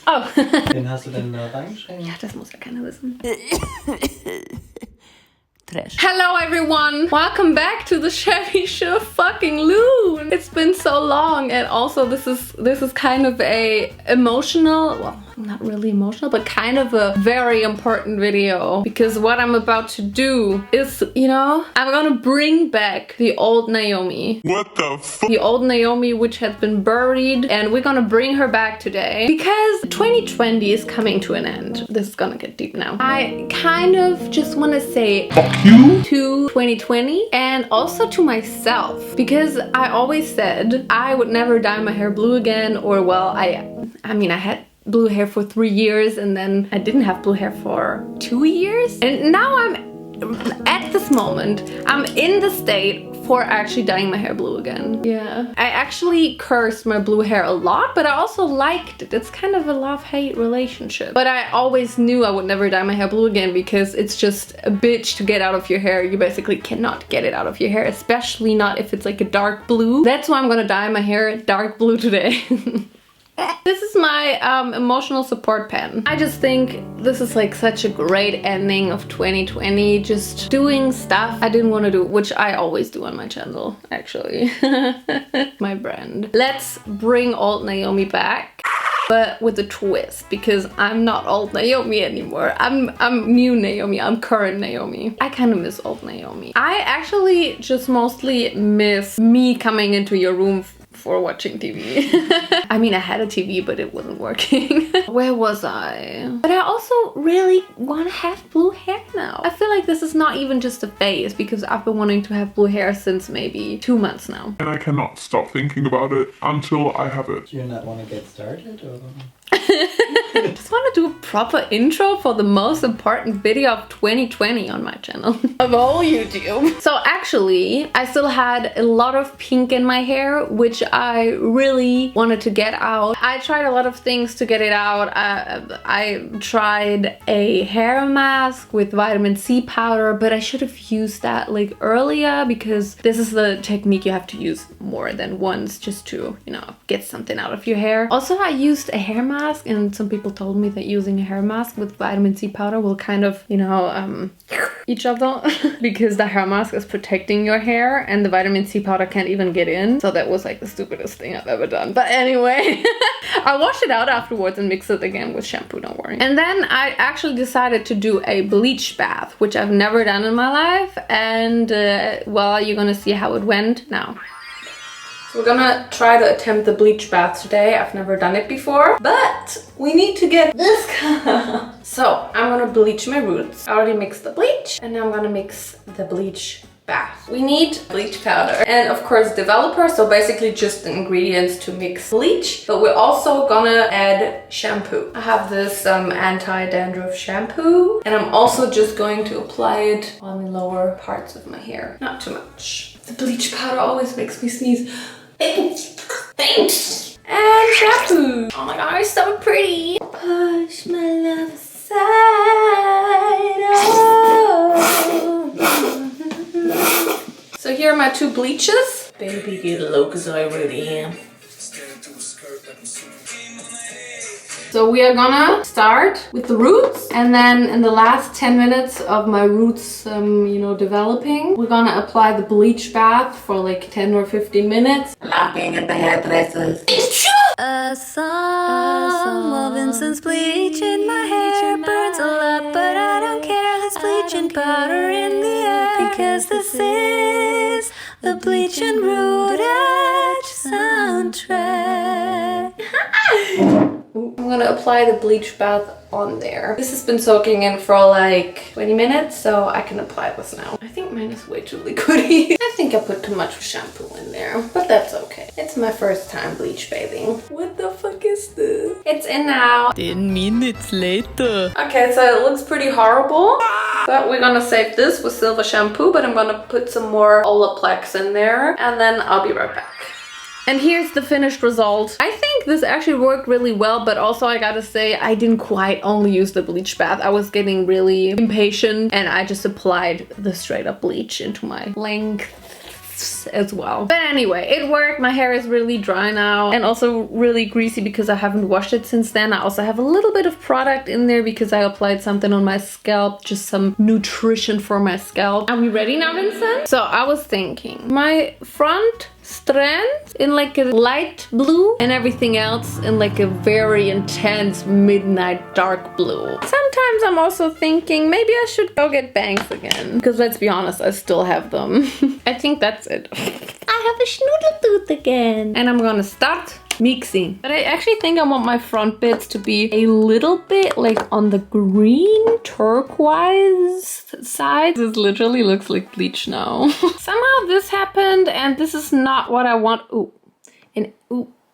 Oh. Den hast du denn da reingeschrieben? Ja, das muss ja keiner wissen. Trash. Hello everyone! Welcome back to the Chevy Show fucking Loon! It's been so long, and also this is kind of a emotional, well, not really emotional, but kind of a very important video, because what I'm about to do is, you know, I'm gonna bring back the old Naomi. What the fuck? The old Naomi, which has been buried, and we're gonna bring her back today because 2020 is coming to an end. This is gonna get deep now. I kind of just want to say Fuck you? to 2020 and also to myself, because I always said I would never dye my hair blue again, or well, I mean I had blue hair for 3 years and then I didn't have blue hair for 2 years, and now at this moment I'm in the state for actually dyeing my hair blue again. Yeah, I actually cursed my blue hair a lot, but I also liked it. It's kind of a love-hate relationship, but I always knew I would never dye my hair blue again because it's just a bitch to get out of your hair. You basically cannot get it out of your hair, especially not if it's like a dark blue. That's why I'm gonna dye my hair dark blue today. This is my emotional support pen. I just think this is like such a great ending of 2020, just doing stuff I didn't want to do, which I always do on my channel, actually. My brand. Let's bring old Naomi back, but with a twist, because I'm not old Naomi anymore. I'm new Naomi, I'm current Naomi. I kind of miss old Naomi. I actually just mostly miss me coming into your room for watching TV. I mean, I had a TV, but it wasn't working. Where was I? But I also really want to have blue hair now. I feel like this is not even just a phase, because I've been wanting to have blue hair since maybe 2 months now. And I cannot stop thinking about it until I have it. Do you not want to get started, or? I just want to do a proper intro for the most important video of 2020 on my channel. Of all YouTube. So actually, I still had a lot of pink in my hair, which I really wanted to get out. I tried a lot of things to get it out. I tried a hair mask with vitamin C powder, but I should have used that like earlier, because this is the technique you have to use more than once just to, you know, get something out of your hair. Also, I used a hair mask, and some people told me that using a hair mask with vitamin C powder will kind of, you know, each other because the hair mask is protecting your hair and the vitamin C powder can't even get in. So that was like the stupidest thing I've ever done. But anyway, I washed it out afterwards and mixed it again with shampoo, don't worry. And then I actually decided to do a bleach bath, which I've never done in my life. And well, you're gonna see how it went now. So we're gonna try to attempt the bleach bath today. I've never done it before, but we need to get this color. So I'm gonna bleach my roots. I already mixed the bleach, and now I'm gonna mix the bleach bath. We need bleach powder and of course developer, so basically just the ingredients to mix bleach, but we're also gonna add shampoo. I have this anti-dandruff shampoo, and I'm also just going to apply it on the lower parts of my hair. Not too much. The bleach powder always makes me sneeze. Thanks. And shampoo. Oh my god, it's so pretty. Push my love aside. Oh. So here are my 2 bleaches. Baby, get low cause I already am. So we are gonna start with the roots, and then in the last 10 minutes of my roots, you know, developing, we're gonna apply the bleach bath for like 10 or 15 minutes. Laughing at the hairdressers. Some of Vincent's bleach in my hair burns a lot, but I don't care. There's bleaching powder in the air, because this is the Bleach and Root Edge soundtrack. I'm gonna apply the bleach bath on there. This has been soaking in for like 20 minutes, so I can apply this now. I think mine is way too liquidy. I think I put too much shampoo in there, but that's okay. It's my first time bleach bathing. What the fuck is this? It's in now. 10 minutes later. Okay, so it looks pretty horrible, but we're gonna save this with silver shampoo, but I'm gonna put some more Olaplex in there, and then I'll be right back. And here's the finished result. I think this actually worked really well, but also I gotta say I didn't quite only use the bleach bath. I was getting really impatient and I just applied the straight up bleach into my length tufts as well. But anyway, it worked. My hair is really dry now and also really greasy because I haven't washed it since then. I also have a little bit of product in there because I applied something on my scalp, just some nutrition for my scalp. Are we ready now, Vincent? So I was thinking, my front strands in like a light blue and everything else in like a very intense midnight dark blue. Sometimes I'm also thinking maybe I should go get bangs again, because let's be honest, I still have them. I think that's it. I have a schnoodletooth again. And I'm gonna start mixing. But I actually think I want my front bits to be a little bit like on the green turquoise side. This literally looks like bleach now. Somehow this happened and this is not what I want.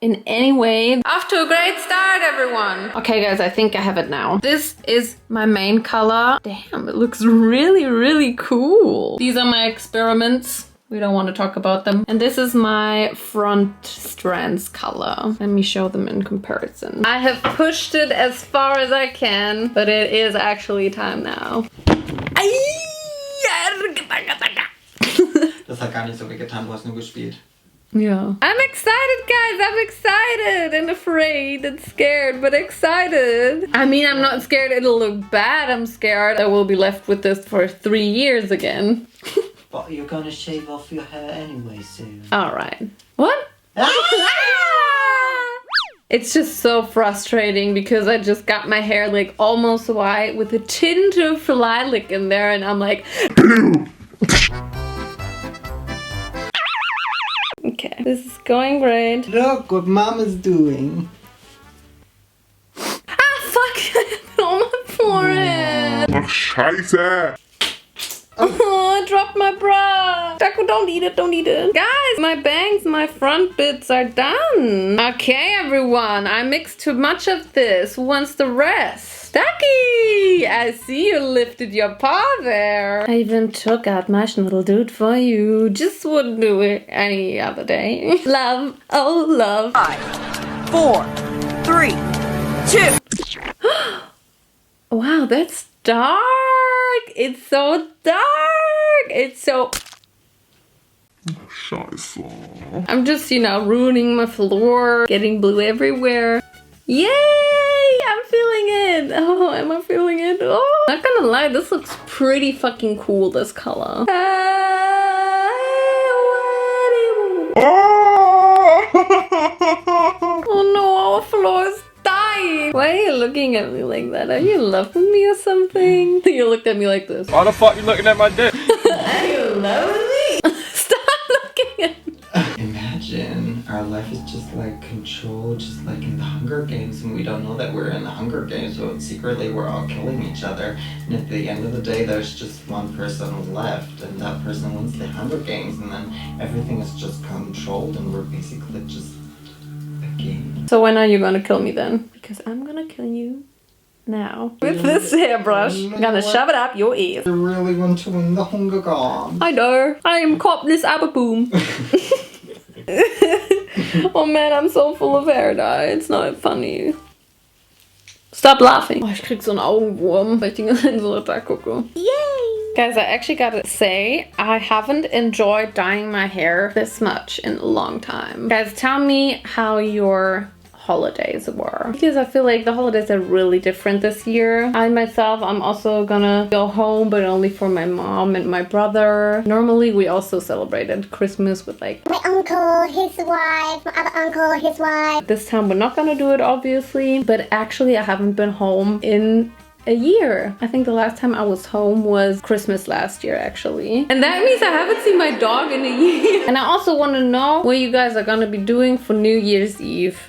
In any way. Off to a great start, everyone. Okay, guys, I think I have it now. This is my main color. Damn, it looks really, really cool. These are my experiments. We don't want to talk about them. And this is my front strands color. Let me show them in comparison. I have pushed it as far as I can, but it is actually time now. Das hat gar nicht so getan, du hast nur gespielt. Yeah. I'm excited, guys. I'm excited and afraid and scared, but excited. I mean, I'm not scared it'll look bad. I'm scared I will be left with this for 3 years again. But you're gonna shave off your hair anyway soon. All right. What? It's just so frustrating because I just got my hair like almost white with a tint of lilac in there and I'm like... Okay, this is going great. Look what Mama's doing. Ah, fuck! On my forehead! Ach, scheiße! Oh, I dropped my bra. Daku, don't eat it, don't eat it. Guys, my bangs, my front bits are done. Okay, everyone, I mixed too much of this. Who wants the rest? Ducky, I see you lifted your paw there. I even took out my schnoodletooth for you. Just wouldn't do it any other day. Love, oh love. 5, 4, 3, 2. Wow, that's dark. It's so dark. It's so... Scheiße. I'm just, you know, ruining my floor, getting blue everywhere. Yay! I'm feeling it. Oh, am I feeling it? Oh, not gonna lie, this looks pretty fucking cool, this color. Oh no, our floor is dying. Why are you looking at me like that? Are you loving me or something? You looked at me like this. Why the fuck you looking at my dick? Are you loving me? Stop looking at me. Imagine our life is just like controlled, just like in the Hunger Games, and we don't know that we're in the Hunger Games, so secretly we're all killing each other. And at the end of the day, there's just one person left, and that person wins the Hunger Games, and then everything is just controlled, and we're basically just a game. So when are you gonna kill me then? Because I'm gonna kill you now. With this hairbrush, I'm gonna shove it up your ears. I really want to win the Hunger Games. I know. I am kopnis aberboom. Oh man, I'm so full of hair dye. It's not funny. Stop laughing. Oh, ich krieg so einen Augenwurm, weil ich die ganze Zeit so da gucke. Yay! Guys, I actually gotta say, I haven't enjoyed dyeing my hair this much in a long time. Guys, tell me how your holidays were, because I feel like the holidays are really different this year. I myself, I'm also gonna go home, but only for my mom and my brother. Normally we also celebrated Christmas with like my uncle, his wife, my other uncle, his wife. This time we're not gonna do it, obviously, but actually I haven't been home in a year. I think the last time I was home was Christmas last year, actually. And that means I haven't seen my dog in a year. And I also want to know what you guys are gonna be doing for New Year's Eve.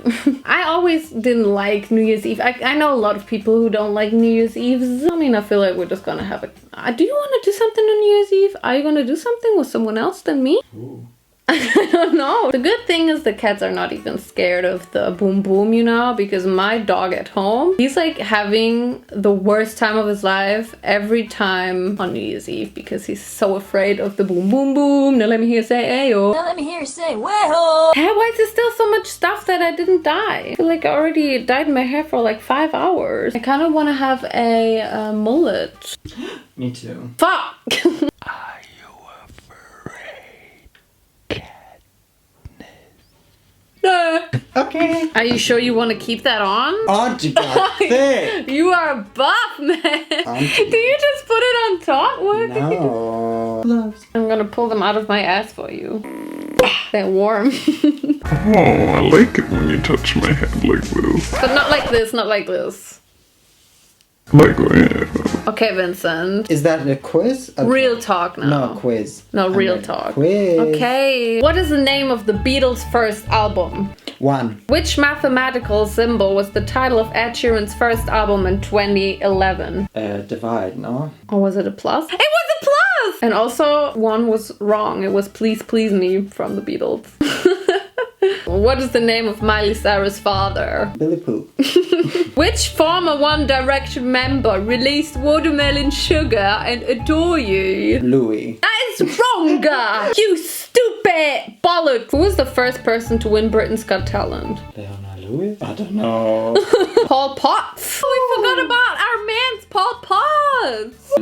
I always didn't like New Year's Eve. I know a lot of people who don't like New Year's Eve. I mean, I feel like we're just gonna have it. Do you want to do something on New Year's Eve? Are you gonna do something with someone else than me? Ooh. I don't know. The good thing is the cats are not even scared of the boom boom, you know, because my dog at home, he's like having the worst time of his life every time on New Year's Eve because he's so afraid of the boom boom boom. Now let me hear you say ayo. Now let me hear you say, whoa! Hey, why is there still so much stuff that I didn't dye? I feel like I already dyed my hair for like 5 hours. I kind of want to have a mullet. Me too. Fuck! Okay. Are you sure you want to keep that on? Auntie got thick. You are buff, man. Auntie. Do you just put it on top? What? No. Gloves. I'm gonna pull them out of my ass for you. They're warm. Oh, I like it when you touch my head like this. But not like this, not like this. Like that. Okay, Vincent. Is that a quiz? Real talk now. No, quiz. No, I'm real ready. talk. Quiz. Okay. What is the name of the Beatles' first album? 1. Which mathematical symbol was the title of Ed Sheeran's first album in 2011? Divide, no? Or was it a plus? It was a plus! And also, one was wrong. It was Please Please Me from the Beatles. What is the name of Miley Cyrus' father? Billy Pooh. Which former One Direction member released Watermelon Sugar and Adore You? Louis. That is wrong! You stupid bollock! Who was the first person to win Britain's Got Talent? Leona Louis? I don't know. Paul Potts! We forgot about our man's Paul Potts!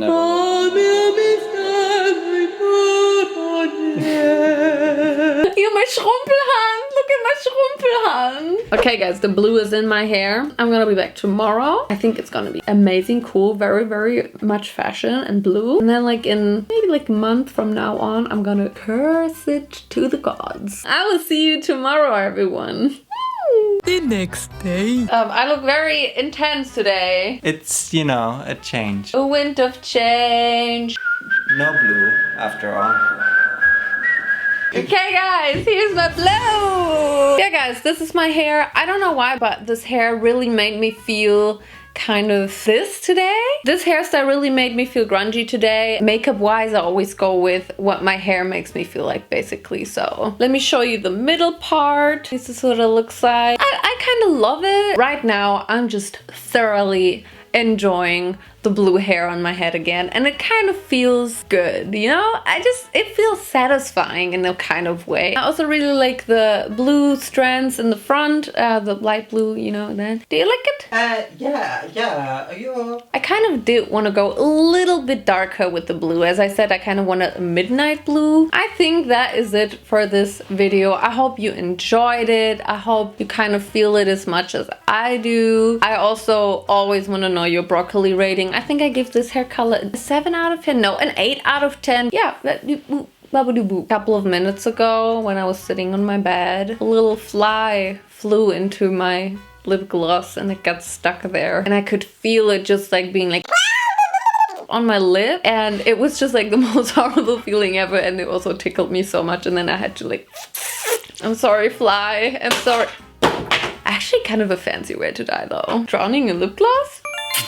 You're my Schrumpelhand! Look at my Schrumpelhand! Okay guys, the blue is in my hair. I'm gonna be back tomorrow. I think it's gonna be amazing, cool, very, very much fashion and blue. And then like in maybe like a month from now on, I'm gonna curse it to the gods. I will see you tomorrow, everyone. The next day. I look very intense today. It's, you know, a change. A wind of change. No blue, after all. Okay guys, here's my blue! Yeah guys, this is my hair. I don't know why, but this hair really made me feel kind of this today. This hairstyle really made me feel grungy today. Makeup wise, I always go with what my hair makes me feel like basically. So let me show you the middle part. This is what it looks like. I kind of love it. Right now, I'm just thoroughly enjoying the blue hair on my head again, and it kind of feels good, you know? It feels satisfying in a kind of way. I also really like the blue strands in the front, the light blue, you know, then. Do you like it? Yeah. I kind of did want to go a little bit darker with the blue. As I said, I kind of want a midnight blue. I think that is it for this video. I hope you enjoyed it. I hope you kind of feel it as much as I do. I also always want to know your broccoli rating. I think I give this hair color a 7 out of 10. No, an 8 out of 10. Yeah, a couple of minutes ago when I was sitting on my bed, a little fly flew into my lip gloss and it got stuck there. And I could feel it just like being like on my lip, and it was just like the most horrible feeling ever, and it also tickled me so much, and then I had to like, I'm sorry, fly, I'm sorry. Actually kind of a fancy way to die though. Drowning in lip gloss?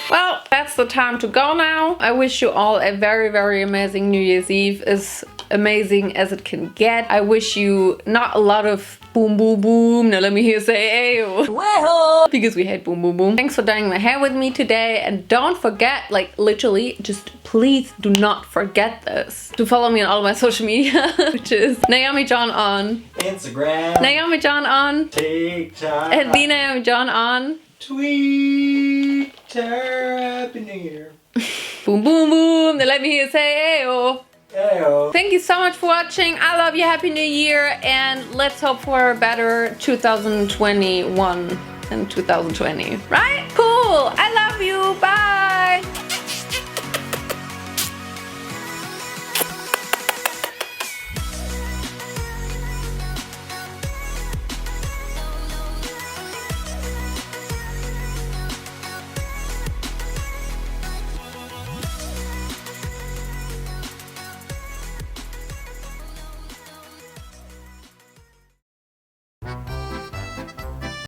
Well, that's the time to go now. I wish you all a very, very amazing New Year's Eve, as amazing as it can get. I wish you not a lot of boom, boom, boom. Now let me hear say ayo. Because we hate boom, boom, boom. Thanks for dyeing my hair with me today. And don't forget, like literally, just please do not forget this. To follow me on all of my social media, which is Naomijon on Instagram. Naomijon on TikTok. and the Naomijon on Twitter. Happy New Year. boom, boom, boom. Now let me hear say ayo. Heyo. Thank you so much for watching. I love you. Happy New Year. And let's hope for a better 2021 than 2020. Right? Cool. I